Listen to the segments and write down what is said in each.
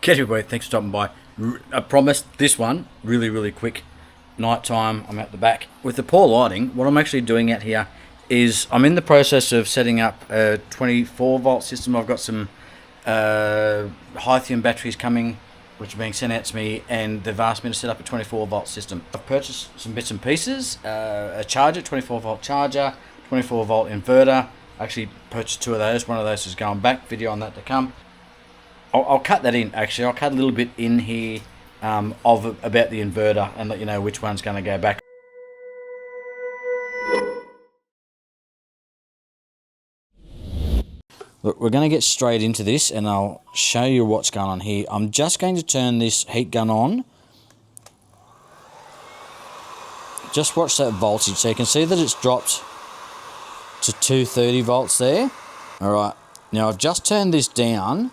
Okay, everybody, thanks for stopping by. I promised this one really quick. Night time, I'm at the back. With the poor lighting, what I'm actually doing out here is I'm in the process of setting up a 24 volt system. I've got some lithium batteries coming, which are being sent out to me, and they've asked me to set up a 24 volt system. I've purchased some bits and pieces, a charger, 24 volt charger, 24 volt inverter. I actually purchased 2 of those. One of those is going back, video on that to come. I'll cut that in, actually. I'll cut a little bit in here about the inverter and let you know which one's going to go back. Look, we're going to get straight into this and I'll show you what's going on here. I'm just going to turn this heat gun on. Just watch that voltage. So you can see that it's dropped to 230 volts there. All right, now I've just turned this down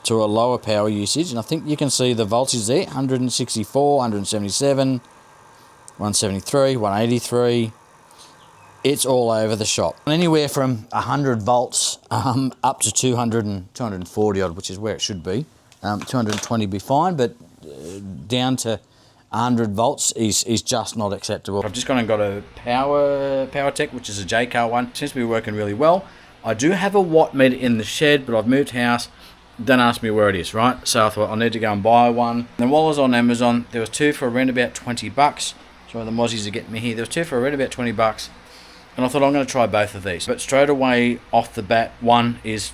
to a lower power usage, and I think you can see the voltage there, 164, 177, 173, 183. It's all over the shop. Anywhere from 100 volts up to 200 and 240 odd, which is where it should be. 220 be fine, but down to 100 volts is just not acceptable. I've just gone and got a PIOGHAX, which is a J-car one. Seems to be working really well. I do have a watt meter in the shed, but I've moved house. Don't ask me where it is, right? So I thought I need to go and buy one. And while I was on Amazon, there was 2 for around about 20 bucks. Sorry, the Mozzies are getting me here. There was 2 for around about 20 bucks. And I thought I'm going to try both of these. But straight away off the bat, one is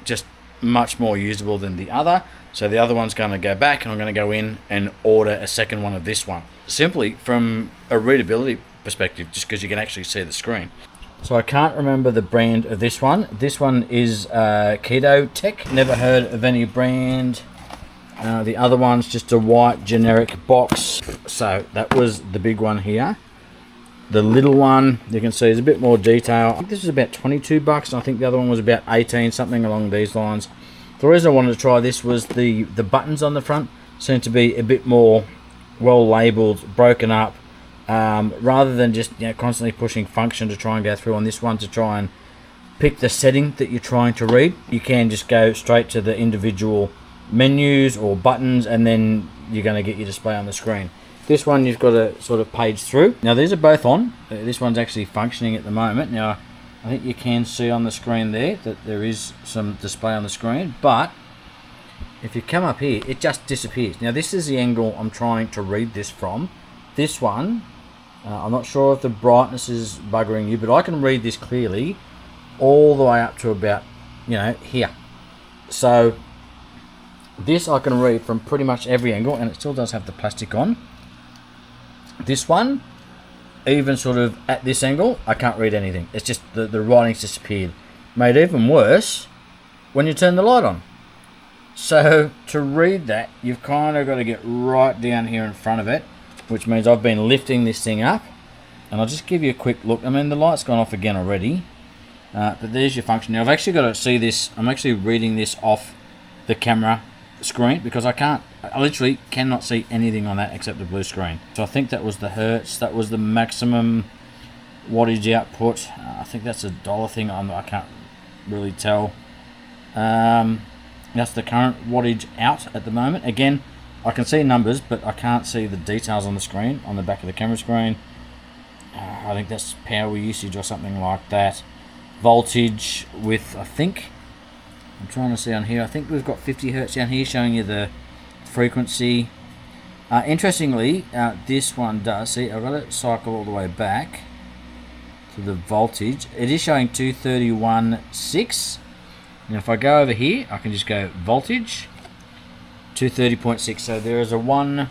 just much more usable than the other. So the other one's going to go back, and I'm going to go in and order a second one of this one. Simply from a readability perspective, just because you can actually see the screen. So I can't remember the brand of this one. This one is KETOTEK. Never heard of any brand. The other one's just a white generic box. So that was the big one here. The little one, you can see, is a bit more detail. I think this is about 22 bucks. And I think the other one was about 18, something along these lines. The reason I wanted to try this was the buttons on the front seem to be a bit more well labeled, broken up. Rather than just constantly pushing function to try and go through on this one to try and pick the setting that you're trying to read, you can just go straight to the individual menus or buttons, and then you're going to get your display on the screen. This one you've got to sort of page through. Now these are both on. This one's actually functioning at the moment. Now I think you can see on the screen there that there is some display on the screen, but if you come up here, it just disappears. Now this is the angle I'm trying to read this from. This one, I'm not sure if the brightness is buggering you, but I can read this clearly all the way up to about, here. So this I can read from pretty much every angle, and it still does have the plastic on. This one, even sort of at this angle, I can't read anything. It's just the writing's disappeared. Made even worse when you turn the light on. So to read that, you've kind of got to get right down here in front of it, which means I've been lifting this thing up, and I'll just give you a quick look. I mean, the light's gone off again already, but there's your function. Now I've actually got to see this. I'm actually reading this off the camera screen because I literally cannot see anything on that except the blue screen. So I think that was the hertz, that was the maximum wattage output. I think that's a dollar thing. I can't really tell. That's the current wattage out at the moment. Again, I can see numbers, but I can't see the details on the screen, on the back of the camera screen. I think that's power usage or something like that. Voltage with, I think, I'm trying to see on here, I think we've got 50 hertz down here showing you the frequency. Interestingly, this one does, see, I've got it cycle all the way back to the voltage. It is showing 231.6. Now if I go over here, I can just go voltage. 230.6, so there is a 1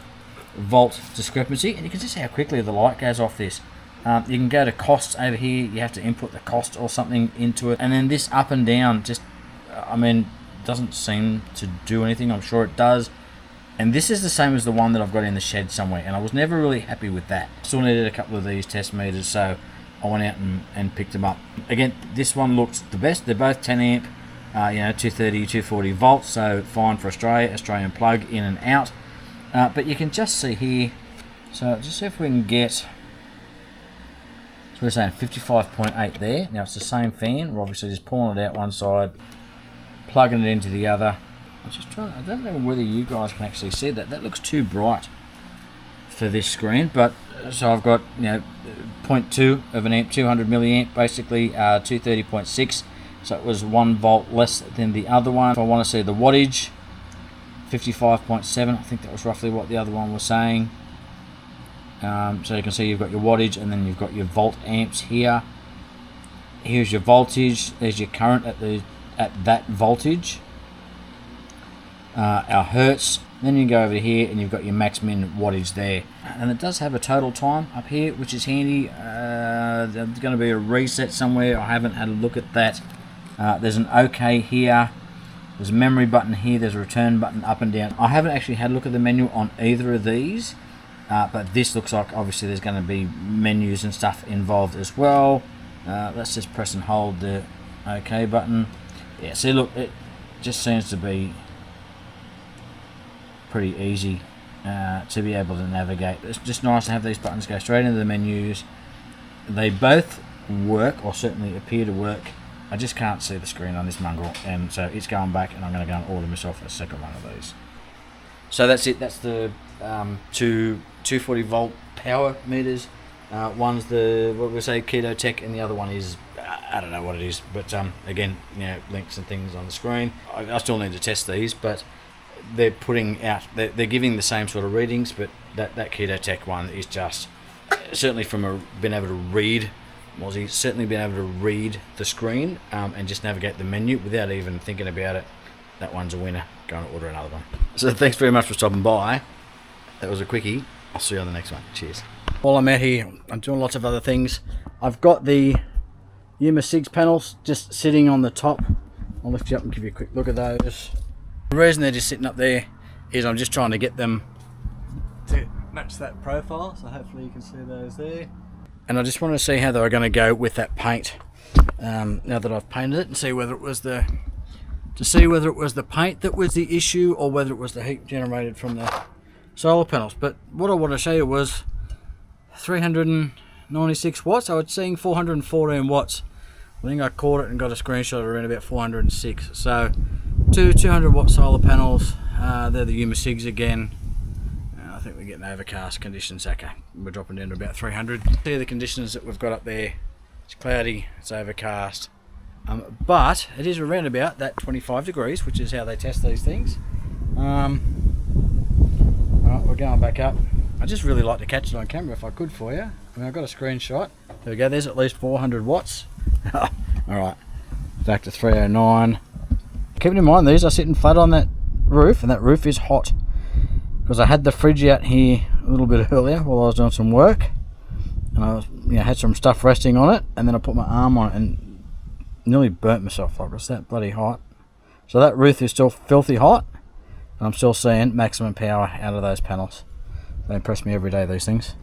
volt discrepancy, and you can just see how quickly the light goes off this. You can go to costs over here. You have to input the cost or something into it, and then this up and down just, doesn't seem to do anything. I'm sure it does. And this is the same as the one that I've got in the shed somewhere, and I was never really happy with that. Still needed a couple of these test meters, so I went out and picked them up. Again, this one looks the best. They're both 10 amp. 230, 240 volts, so fine for Australian plug in and out. But you can just see here, so just see if we can get, so we're saying 55.8 there. Now it's the same fan, we're obviously just pulling it out one side, plugging it into the other, I'm just trying. I don't know whether you guys can actually see that. That looks too bright for this screen, but so I've got 0.2 of an amp, 200 milliamp, basically 230.6. So it was 1 volt less than the other one. If I want to see the wattage, 55.7. I think that was roughly what the other one was saying. So you can see you've got your wattage, and then you've got your volt amps here. Here's your voltage. There's your current at that voltage. Our hertz. Then you go over here and you've got your max min wattage there, and it does have a total time up here, which is handy. There's going to be a reset somewhere. I haven't had a look at that. There's an OK here. There's a memory button here. There's a return button up and down. I haven't actually had a look at the menu on either of these, but this looks like obviously there's going to be menus and stuff involved as well. Let's just press and hold the OK button. Yeah, see, look, it just seems to be pretty easy to be able to navigate. It's just nice to have these buttons go straight into the menus. They both work, or certainly appear to work. I just can't see the screen on this mongrel, and so it's going back, and I'm going to go and order myself a second one of these. So that's it. That's the two 240 volt power meters. One's the, what we say, KETOTEK, and the other one is I don't know what it is, but again, links and things on the screen. I still need to test these, but they're putting out, they're giving the same sort of readings, but that KETOTEK one is just, certainly from being able to read, certainly being able to read the screen and just navigate the menu without even thinking about it. That one's a winner. Go and order another one. So thanks very much for stopping by. That was a quickie. I'll see you on the next one. Cheers. While I'm out here, I'm doing lots of other things. I've got the XIJIA panels just sitting on the top. I'll lift you up and give you a quick look at those. The reason they're just sitting up there is I'm just trying to get them to match that profile, so hopefully you can see those there. And I just want to see how they're going to go with that paint now that I've painted it, and see whether it was the paint that was the issue, or whether it was the heat generated from the solar panels. But what I want to show you was 396 watts. I was seeing 414 watts. I think I caught it and got a screenshot around about 406. So two 200 watt solar panels. They're the XIJIA again. I think we're getting overcast conditions. Okay, we're dropping down to about 300. See the conditions that we've got up there. It's cloudy, it's overcast, but it is around about that 25 degrees, which is how they test these things. Alright, we're going back up. I just really like to catch it on camera if I could for you. I mean, I've got a screenshot. There we go, there's at least 400 watts. Alright, back to 309. Keeping in mind, these are sitting flat on that roof, and that roof is hot because I had the fridge out here a little bit earlier while I was doing some work, and I was, had some stuff resting on it, and then I put my arm on it and nearly burnt myself. Like, it's that bloody hot. So that roof is still filthy hot, and I'm still seeing maximum power out of those panels. They impress me every day, these things.